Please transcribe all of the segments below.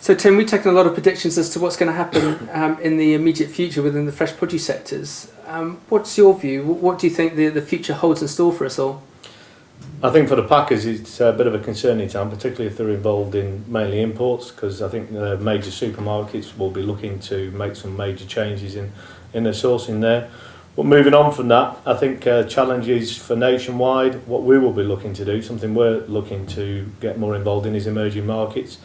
So Tim, we've taken a lot of predictions as to what's going to happen in the immediate future within the fresh produce sectors. What's your view? What do you think the future holds in store for us all? I think for the packers it's a bit of a concerning time, particularly if they're involved in mainly imports, because I think the major supermarkets will be looking to make some major changes in their sourcing there. But moving on from that, I think challenges for nationwide, what we will be looking to do, something we're looking to get more involved in, is emerging markets.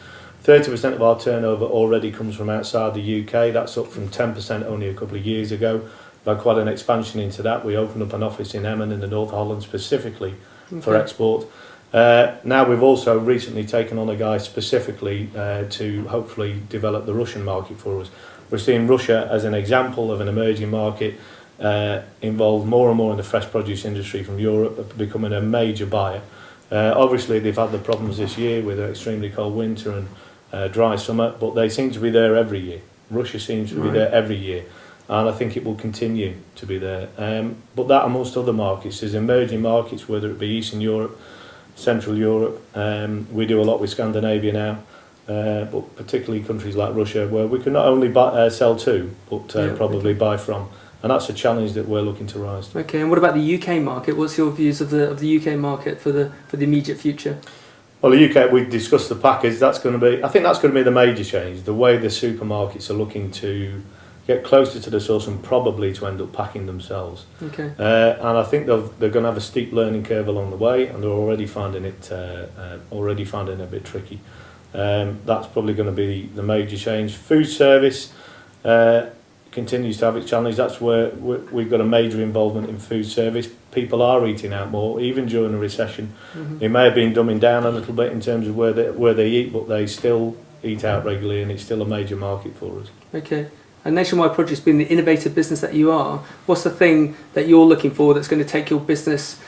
30% of our turnover already comes from outside the UK. That's up from 10% only a couple of years ago. We've had quite an expansion into that. We opened up an office in Emmen in the North of Holland specifically for export. Now we've also recently taken on a guy specifically to hopefully develop the Russian market for us. We're seeing Russia as an example of an emerging market involved more and more in the fresh produce industry from Europe, becoming a major buyer. Obviously they've had the problems this year with an extremely cold winter and dry summer, but they seem to be there every year. Russia seems to be there every year, and I think it will continue to be there. But that amongst other markets, there's emerging markets, whether it be Eastern Europe, Central Europe. We do a lot with Scandinavia now, but particularly countries like Russia, where we can not only sell to, but probably buy from. And that's a challenge that we're looking to rise to. Okay, and what about the UK market? What's your views of the UK market for the immediate future? Well, the UK, we discussed the package. I think that's going to be the major change. The way the supermarkets are looking to get closer to the source and probably to end up packing themselves. Okay. And I think they're going to have a steep learning curve along the way, and they're already finding it a bit tricky. That's probably going to be the major change. Food service continues to have its challenge. That's where we've got a major involvement in food service. People are eating out more, even during a recession. It may have been dumbing down a little bit in terms of where they eat, but they still eat out regularly, and it's still a major market for us. Okay. And Nationwide Produce, being the innovative business that you are, what's the thing that you're looking for that's going to take your business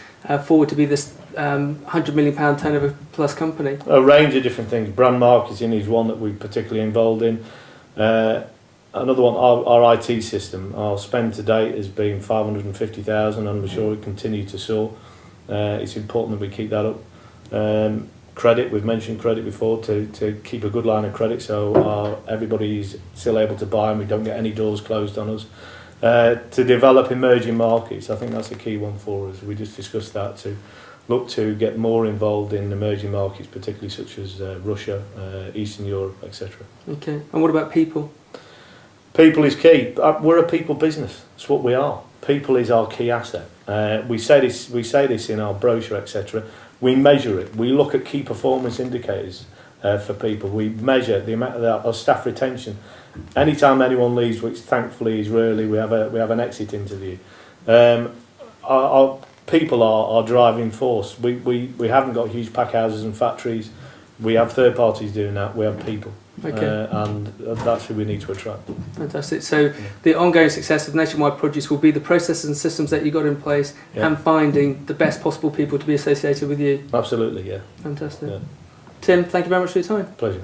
forward to be this £100 million turnover plus company? A range of different things. Brand marketing is one that we're particularly involved in. Another one, our IT system. Our spend to date has been 550,000, and I'm sure it continue to soar. It's important that we keep that up. Credit, we've mentioned credit before, to keep a good line of credit so everybody's still able to buy and we don't get any doors closed on us. To develop emerging markets, I think that's a key one for us. We just discussed that, to look to get more involved in emerging markets, particularly such as Russia, Eastern Europe, etc. Okay, and what about people? People is key. We're a people business. That's what we are. People is our key asset. We say this in our brochure, etc. We measure it. We look at key performance indicators for people. We measure the amount of our staff retention. Anytime anyone leaves, which thankfully is rarely, we have an exit interview. Our people are our driving force. We haven't got huge pack houses and factories. We have third parties doing that. We have people. Okay. And that's who we need to attract. Fantastic. So the ongoing success of Nationwide Produce will be the processes and systems that you got in place, and finding the best possible people to be associated with you. Absolutely, yeah. Fantastic. Yeah. Tim, thank you very much for your time. Pleasure.